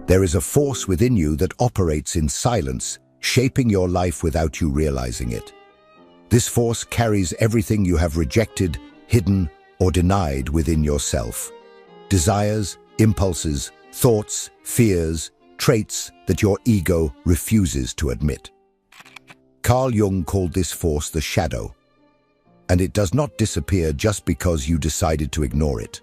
There is a force within you that operates in silence, shaping your life without you realizing it. This force carries everything you have rejected, hidden, or denied within yourself. Desires, impulses, thoughts, fears, traits that your ego refuses to admit. Carl Jung called this force the shadow, and it does not disappear just because you decided to ignore it.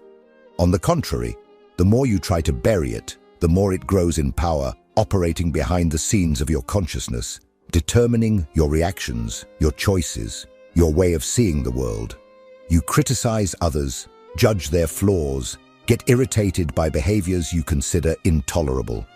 On the contrary, the more you try to bury it, the more it grows in power, operating behind the scenes of your consciousness, determining your reactions, your choices, your way of seeing the world. You criticize others, judge their flaws, get irritated by behaviors you consider intolerable.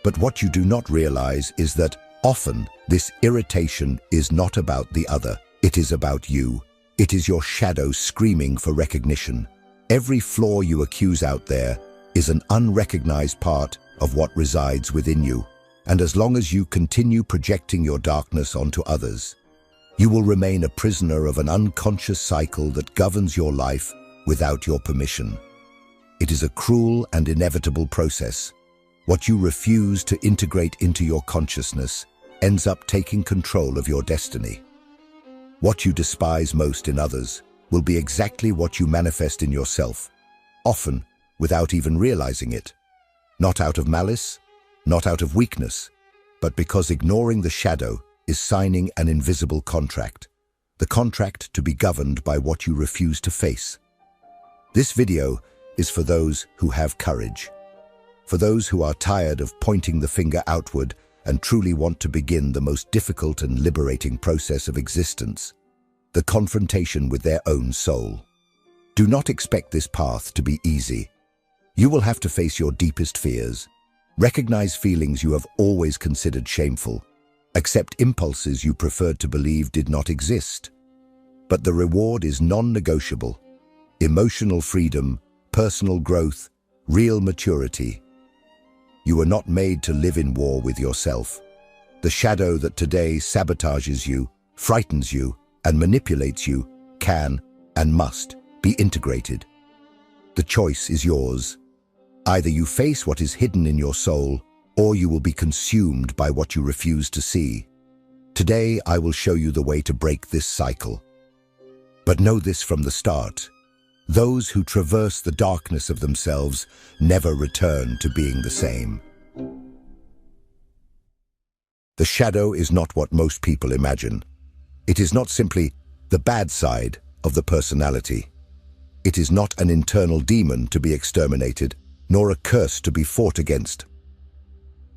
But what you do not realize is that often this irritation is not about the other. It is about you. It is your shadow screaming for recognition. Every flaw you accuse out there is an unrecognized part of what resides within you. And as long as you continue projecting your darkness onto others, you will remain a prisoner of an unconscious cycle that governs your life without your permission. It is a cruel and inevitable process. What you refuse to integrate into your consciousness ends up taking control of your destiny. What you despise most in others will be exactly what you manifest in yourself, often without even realizing it. Not out of malice, not out of weakness, but because ignoring the shadow is signing an invisible contract, the contract to be governed by what you refuse to face. This video is for those who have courage, for those who are tired of pointing the finger outward and truly want to begin the most difficult and liberating process of existence, the confrontation with their own soul. Do not expect this path to be easy. You will have to face your deepest fears, recognize feelings you have always considered shameful, accept impulses you preferred to believe did not exist. But the reward is non-negotiable: emotional freedom, personal growth, real maturity. You are not made to live in war with yourself. The shadow that today sabotages you, frightens you, and manipulates you can and must be integrated. The choice is yours. Either you face what is hidden in your soul, or you will be consumed by what you refuse to see. Today, I will show you the way to break this cycle. But know this from the start: those who traverse the darkness of themselves never return to being the same. The shadow is not what most people imagine. It is not simply the bad side of the personality. It is not an internal demon to be exterminated, nor a curse to be fought against.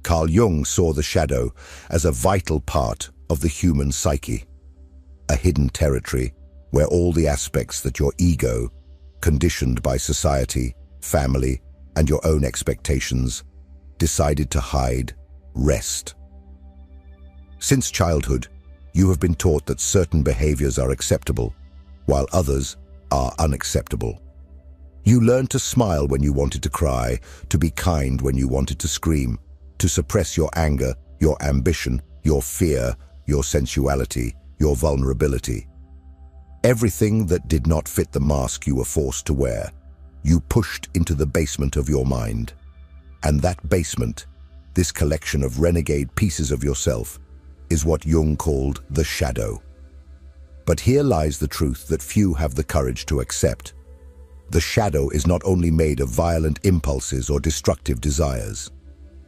Carl Jung saw the shadow as a vital part of the human psyche, a hidden territory where all the aspects that your ego, conditioned by society, family, and your own expectations, decided to hide, rest. Since childhood, you have been taught that certain behaviors are acceptable, while others are unacceptable. You learned to smile when you wanted to cry, to be kind when you wanted to scream, to suppress your anger, your ambition, your fear, your sensuality, your vulnerability. Everything that did not fit the mask you were forced to wear, you pushed into the basement of your mind. And that basement, this collection of renegade pieces of yourself, is what Jung called the shadow. But here lies the truth that few have the courage to accept. The shadow is not only made of violent impulses or destructive desires.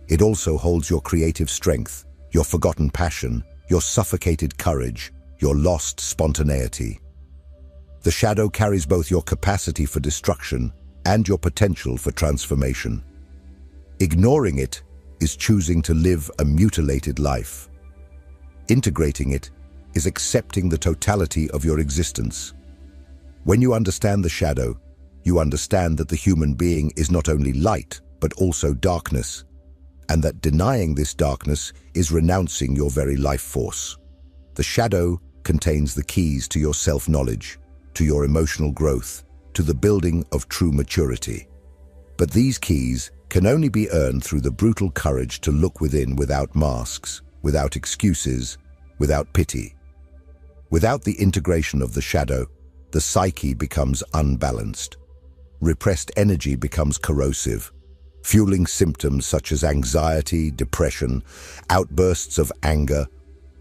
It also holds your creative strength, your forgotten passion, your suffocated courage, your lost spontaneity. The shadow carries both your capacity for destruction and your potential for transformation. Ignoring it is choosing to live a mutilated life. Integrating it is accepting the totality of your existence. When you understand the shadow, you understand that the human being is not only light, but also darkness, and that denying this darkness is renouncing your very life force. The shadow contains the keys to your self-knowledge, to your emotional growth, to the building of true maturity. But these keys can only be earned through the brutal courage to look within without masks, without excuses, without pity. Without the integration of the shadow, the psyche becomes unbalanced. repressed energy becomes corrosive, fueling symptoms such as anxiety, depression, outbursts of anger,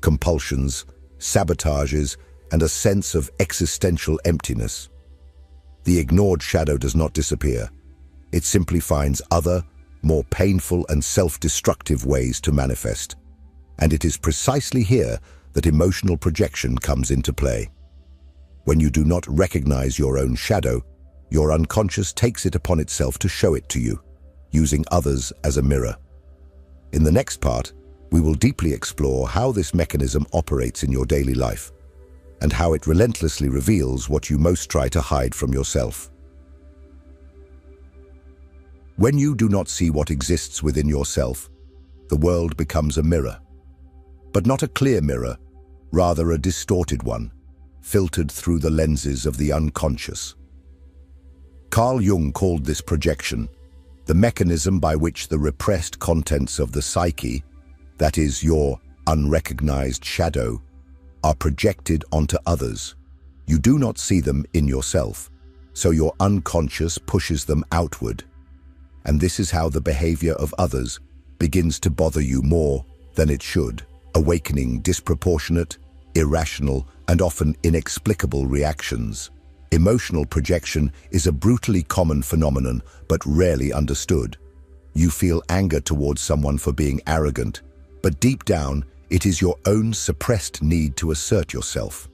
compulsions, sabotages, and a sense of existential emptiness. The ignored shadow does not disappear. It simply finds other, more painful and self-destructive ways to manifest. And it is precisely here that emotional projection comes into play. When you do not recognize your own shadow, your unconscious takes it upon itself to show it to you, using others as a mirror. In the next part, we will deeply explore how this mechanism operates in your daily life, and how it relentlessly reveals what you most try to hide from yourself. When you do not see what exists within yourself, the world becomes a mirror. But not a clear mirror, rather a distorted one, filtered through the lenses of the unconscious. Carl Jung called this projection the mechanism by which the repressed contents of the psyche, that is, your unrecognized shadow, are projected onto others. You do not see them in yourself, so your unconscious pushes them outward. And this is how the behavior of others begins to bother you more than it should, awakening disproportionate, irrational, and often inexplicable reactions. Emotional projection is a brutally common phenomenon, but rarely understood. You feel anger towards someone for being arrogant, but deep down, it is your own suppressed need to assert yourself.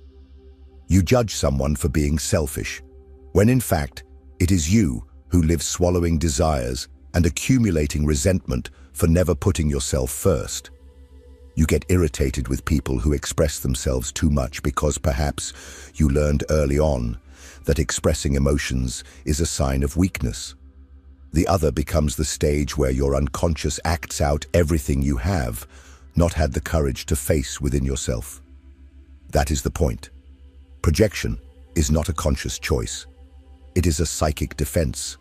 You judge someone for being selfish, when in fact, it is you who live swallowing desires and accumulating resentment for never putting yourself first. You get irritated with people who express themselves too much because perhaps you learned early on that expressing emotions is a sign of weakness. The other becomes the stage where your unconscious acts out everything you have not had the courage to face within yourself. That is the point. Projection is not a conscious choice. It is a psychic defense.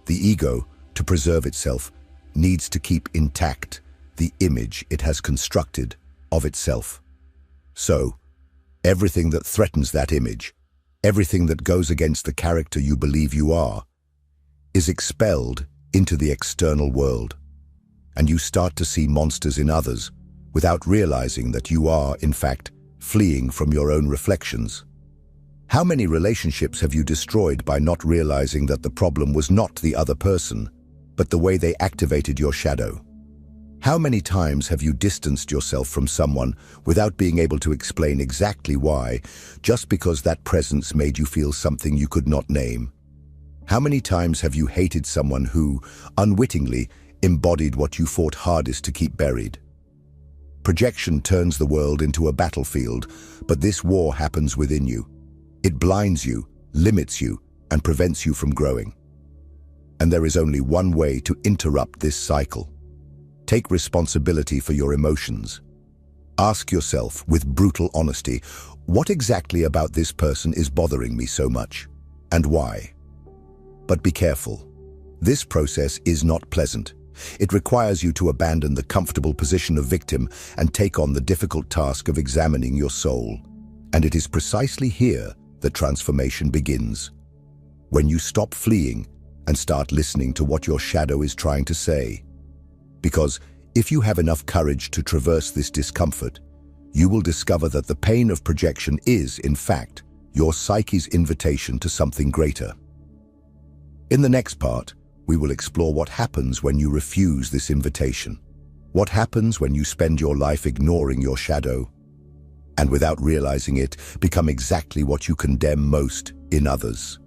The ego, to preserve itself, needs to keep intact the image it has constructed of itself. So, everything that threatens that image, everything that goes against the character you believe you are, is expelled into the external world, and you start to see monsters in others without realizing that you are, in fact, fleeing from your own reflections. How many relationships have you destroyed by not realizing that the problem was not the other person, but the way they activated your shadow? How many times have you distanced yourself from someone without being able to explain exactly why, just because that presence made you feel something you could not name? How many times have you hated someone who, unwittingly, embodied what you fought hardest to keep buried? Projection turns the world into a battlefield, but this war happens within you. It blinds you, limits you, and prevents you from growing. And there is only one way to interrupt this cycle. Take responsibility for your emotions. Ask yourself with brutal honesty, what exactly about this person is bothering me so much, and why? But be careful. This process is not pleasant. It requires you to abandon the comfortable position of victim and take on the difficult task of examining your soul. And it is precisely here that transformation begins. When you stop fleeing and start listening to what your shadow is trying to say. Because if you have enough courage to traverse this discomfort, you will discover that the pain of projection is, in fact, your psyche's invitation to something greater. In the next part, we will explore what happens when you refuse this invitation. What happens when you spend your life ignoring your shadow, and without realizing it, become exactly what you condemn most in others.